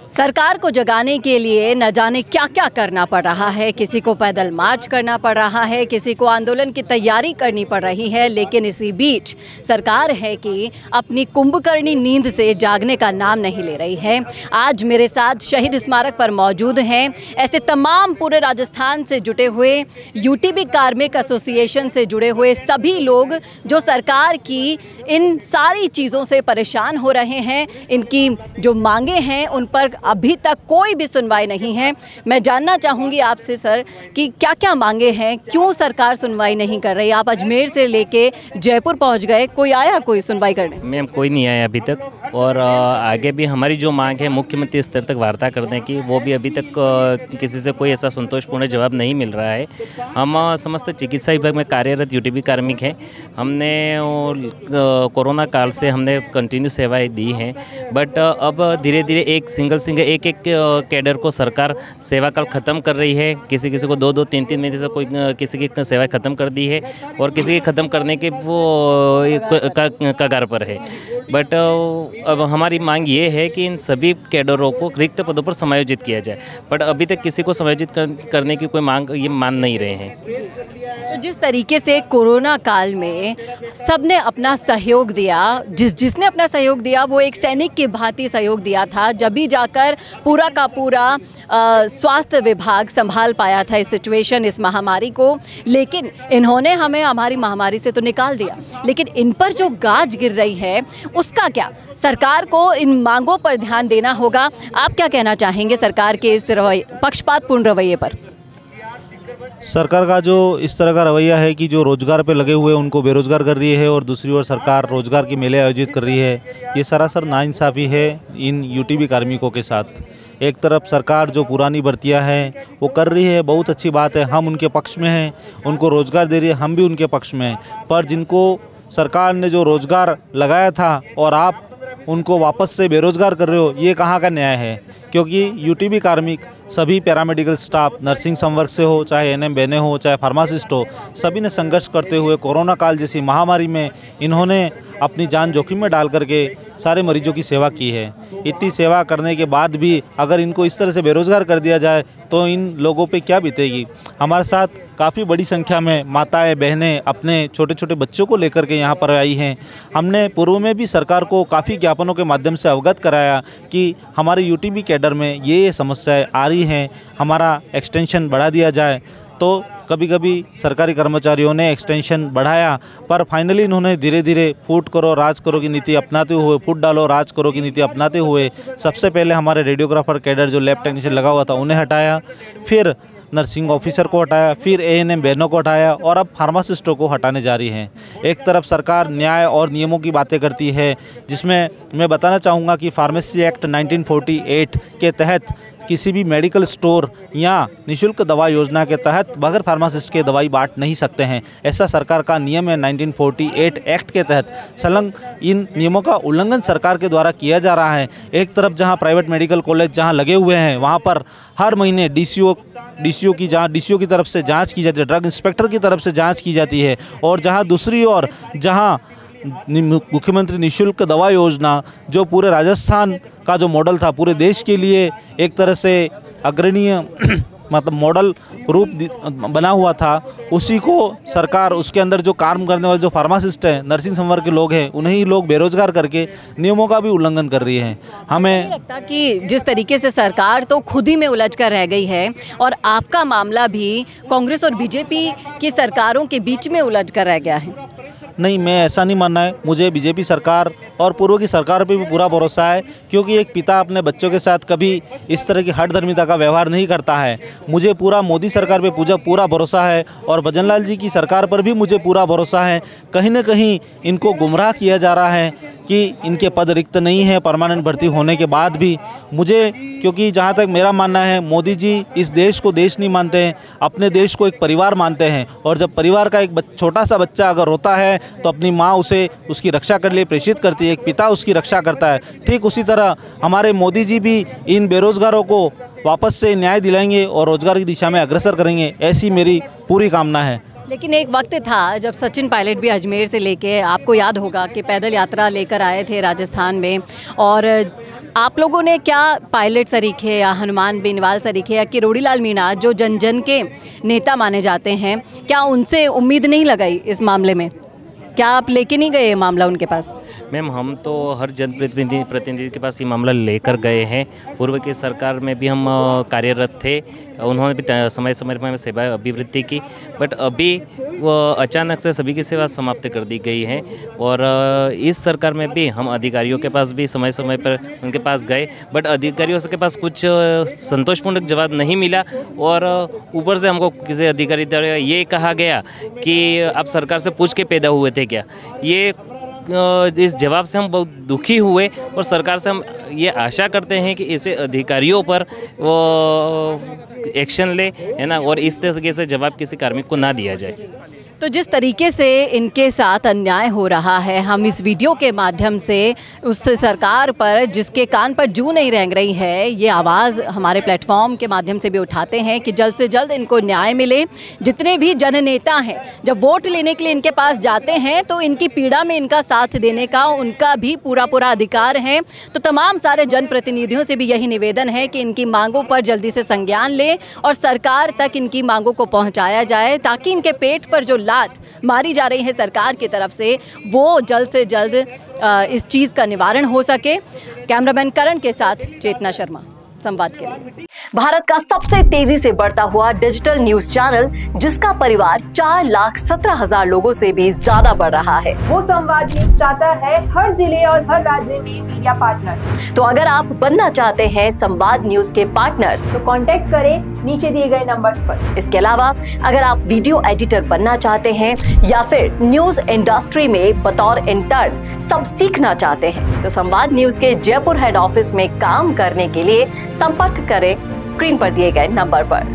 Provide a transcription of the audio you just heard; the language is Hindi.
सरकार को जगाने के लिए न जाने क्या क्या करना पड़ रहा है। किसी को पैदल मार्च करना पड़ रहा है, किसी को आंदोलन की तैयारी करनी पड़ रही है, लेकिन इसी बीच सरकार है कि अपनी कुंभकर्णी नींद से जागने का नाम नहीं ले रही है। आज मेरे साथ शहीद स्मारक पर मौजूद हैं ऐसे तमाम पूरे राजस्थान से जुटे हुए, यूटीबी कार्मिक एसोसिएशन से जुड़े हुए सभी लोग जो सरकार की इन सारी चीज़ों से परेशान हो रहे हैं। इनकी जो मांगे हैं उन पर अभी तक कोई भी सुनवाई नहीं है। मैं जानना चाहूँगी आपसे सर कि क्या क्या मांगे हैं, क्यों सरकार सुनवाई नहीं कर रही। आप अजमेर से लेके जयपुर पहुँच गए, कोई आया कोई सुनवाई करने? मैम कोई नहीं आया अभी तक, और आगे भी हमारी जो मांग है मुख्यमंत्री स्तर तक वार्ता करने की, वो भी अभी तक किसी से कोई ऐसा संतोषपूर्ण जवाब नहीं मिल रहा है। हम समस्त चिकित्सा विभाग में कार्यरत यूटीबी कार्मिक हैं। हमने कोरोना काल से हमने कंटिन्यू सेवाएं दी हैं, बट अब धीरे धीरे एक कैडर को सरकार सेवा काल ख़त्म कर रही है। किसी किसी को 2-2, 3-3 महीने से कोई किसी की सेवाएं ख़त्म कर दी है और किसी की ख़त्म करने के वो कगार पर है। बट अब हमारी मांग ये है कि इन सभी कैडरों को रिक्त पदों पर समायोजित किया जाए, बट अभी तक किसी को समायोजित करने की कोई मांग ये मान नहीं रहे हैं। तो जिस तरीके से कोरोना काल में सबने अपना सहयोग दिया, जिसने अपना सहयोग दिया वो एक सैनिक की भांति सहयोग दिया था, जब भी जाकर पूरा का पूरा स्वास्थ्य विभाग संभाल पाया था इस सिचुएशन, इस महामारी को। लेकिन इन्होंने हमें हमारी महामारी से तो निकाल दिया, लेकिन इन पर जो गाज गिर रही है उसका क्या? सरकार को इन मांगों पर ध्यान देना होगा। आप क्या कहना चाहेंगे सरकार के इस पक्षपातपूर्ण रवैये पर? सरकार का जो इस तरह का रवैया है कि जो रोजगार पे लगे हुए उनको बेरोजगार कर रही है और दूसरी ओर सरकार रोजगार के मेले आयोजित कर रही है, ये सरासर नाइंसाफ़ी है इन यूटीबी कार्मिकों के साथ। एक तरफ सरकार जो पुरानी भर्तियां हैं वो कर रही है, बहुत अच्छी बात है, हम उनके पक्ष में हैं, उनको रोजगार दे रही है, हम भी उनके पक्ष में हैं। पर जिनको सरकार ने जो रोजगार लगाया था और आप उनको वापस से बेरोजगार कर रहे हो, ये कहाँ का न्याय है? क्योंकि यूटीबी कार्मिक सभी पैरामेडिकल स्टाफ, नर्सिंग संवर्ग से हो, चाहे एनएम बहनें हो, चाहे फार्मासिस्ट हो, सभी ने संघर्ष करते हुए कोरोना काल जैसी महामारी में इन्होंने अपनी जान जोखिम में डाल करके सारे मरीजों की सेवा की है। इतनी सेवा करने के बाद भी अगर इनको इस तरह से बेरोजगार कर दिया जाए तो इन लोगों पे क्या बीतेगी। हमारे साथ काफ़ी बड़ी संख्या में माताएं, बहनें अपने छोटे छोटे बच्चों को लेकर के यहाँ पर आई हैं। हमने पूर्व में भी सरकार को काफ़ी ज्ञापनों के माध्यम से अवगत कराया कि हमारे यूटीबी कैडर में ये समस्याएं आ रही हैं, हमारा एक्सटेंशन बढ़ा दिया जाए। तो कभी कभी सरकारी कर्मचारियों ने एक्सटेंशन बढ़ाया, पर फाइनली इन्होंने धीरे धीरे फूट करो राज करो की नीति अपनाते हुए, फूट डालो राज करो की नीति अपनाते हुए सबसे पहले हमारे रेडियोग्राफर कैडर जो लैब टेक्नीशियन लगा हुआ था उन्हें हटाया, फिर नर्सिंग ऑफिसर को हटाया, फिर एएनएम बहनों को हटाया और अब फार्मासिस्टों को हटाने जा रही हैं। एक तरफ सरकार न्याय और नियमों की बातें करती है, जिसमें मैं बताना चाहूँगा कि फार्मेसी एक्ट 1948 के तहत किसी भी मेडिकल स्टोर या निःशुल्क दवा योजना के तहत बगैर फार्मासिस्ट के दवाई बांट नहीं सकते हैं। ऐसा सरकार का नियम है। 1948 एक्ट के तहत संलग्न इन नियमों का उल्लंघन सरकार के द्वारा किया जा रहा है। एक तरफ जहां प्राइवेट मेडिकल कॉलेज जहां लगे हुए हैं वहां पर हर महीने डीसीओ की तरफ से जाँच की जाती है, ड्रग इंस्पेक्टर की तरफ से जाँच की जाती है, और जहाँ दूसरी ओर जहाँ मुख्यमंत्री निःशुल्क दवा योजना जो पूरे राजस्थान का जो मॉडल था पूरे देश के लिए एक तरह से अग्रणीय मतलब मॉडल रूप बना हुआ था, उसी को सरकार उसके अंदर जो काम करने वाले जो फार्मासिस्ट हैं, नर्सिंग संवर्ग के लोग हैं, उन्हें ही लोग बेरोजगार करके नियमों का भी उल्लंघन कर रही है। हमें नहीं लगता कि जिस तरीके से सरकार तो खुद ही में उलझ कर रह गई है और आपका मामला भी कांग्रेस और बीजेपी की सरकारों के बीच में उलझ कर रह गया है? नहीं, मैं ऐसा नहीं मानना है। मुझे बीजेपी सरकार और पूर्व की सरकार पे भी पूरा भरोसा है, क्योंकि एक पिता अपने बच्चों के साथ कभी इस तरह की हठधर्मिता का व्यवहार नहीं करता है। मुझे पूरा मोदी सरकार पे पूरा भरोसा है और भजनलाल जी की सरकार पर भी मुझे पूरा भरोसा है। कहीं न कहीं इनको गुमराह किया जा रहा है कि इनके पद रिक्त नहीं है परमानेंट भर्ती होने के बाद भी। मुझे क्योंकि जहाँ तक मेरा मानना है, मोदी जी इस देश को देश नहीं मानते हैं, अपने देश को एक परिवार मानते हैं, और जब परिवार का एक छोटा सा बच्चा अगर रोता है तो अपनी माँ उसे उसकी रक्षा करने के लिए प्रेषित करती है, एक पिता उसकी रक्षा करता है। ठीक उसी तरह हमारे मोदी जी भी इन बेरोजगारों को वापस से न्याय दिलाएंगे और रोजगार की दिशा में अग्रसर करेंगे, ऐसी मेरी पूरी कामना है। लेकिन एक वक्त था जब सचिन पायलट भी अजमेर से लेके, आपको याद होगा कि पैदल यात्रा लेकर आए थे राजस्थान में, और आप लोगों ने क्या पायलट सरीखे या हनुमान बेनीवाल सरीखे या किरोड़ी लाल मीणा जो जन जन के नेता माने जाते हैं, क्या उनसे उम्मीद नहीं लगाई इस मामले में? क्या आप लेके नहीं गए ये मामला उनके पास? मैम, हम तो हर जनप्रतिनिधि के पास ये मामला लेकर गए हैं। पूर्व की सरकार में भी हम कार्यरत थे, उन्होंने भी समय समय पर सेवा अभिवृद्धि की, बट अभी वो अचानक से सभी की सेवा समाप्त कर दी गई है। और इस सरकार में भी हम अधिकारियों के पास भी समय समय पर उनके पास गए, बट अधिकारियों के पास कुछ संतोषपूर्ण जवाब नहीं मिला। और ऊपर से हमको किसी अधिकारी द्वारा ये कहा गया कि आप सरकार से पूछ के पैदा हुए थे क्या। ये इस जवाब से हम बहुत दुखी हुए और सरकार से हम ये आशा करते हैं कि ऐसे अधिकारियों पर वो एक्शन ले, है ना, और इस तरीके से जवाब किसी कार्मिक को ना दिया जाए। तो जिस तरीके से इनके साथ अन्याय हो रहा है, हम इस वीडियो के माध्यम से उस सरकार पर जिसके कान पर जूं नहीं रेंग रही है, ये आवाज़ हमारे प्लेटफॉर्म के माध्यम से भी उठाते हैं कि जल्द से जल्द इनको न्याय मिले। जितने भी जननेता हैं, जब वोट लेने के लिए इनके पास जाते हैं तो इनकी पीड़ा में इनका साथ देने का उनका भी पूरा अधिकार है। तो तमाम सारे जनप्रतिनिधियों से भी यही निवेदन है कि इनकी मांगों पर जल्दी से संज्ञान लें और सरकार तक इनकी मांगों को पहुँचाया जाए, ताकि इनके पेट पर जो लात मारी जा रही है सरकार की तरफ से, वो जल्द से जल्द इस चीज़ का निवारण हो सके। कैमरामैन करण के साथ चेतना शर्मा, संवाद के लिए। भारत का सबसे तेजी से बढ़ता हुआ डिजिटल न्यूज चैनल, जिसका परिवार 4,17,000 लोगों से भी ज्यादा बढ़ रहा है, वो संवाद न्यूज चाहता है हर जिले और हर राज्य में मीडिया पार्टनर्स। तो अगर आप बनना चाहते हैं संवाद न्यूज के पार्टनर्स, तो कांटेक्ट करें नीचे दिए गए नंबर्स पर। इसके अलावा अगर आप वीडियो एडिटर बनना चाहते हैं या फिर न्यूज इंडस्ट्री में बतौर इंटर्न सब सीखना चाहते हैं, तो संवाद न्यूज के जयपुर हेड ऑफिस में काम करने के लिए संपर्क करें स्क्रीन पर दिए गए नंबर पर।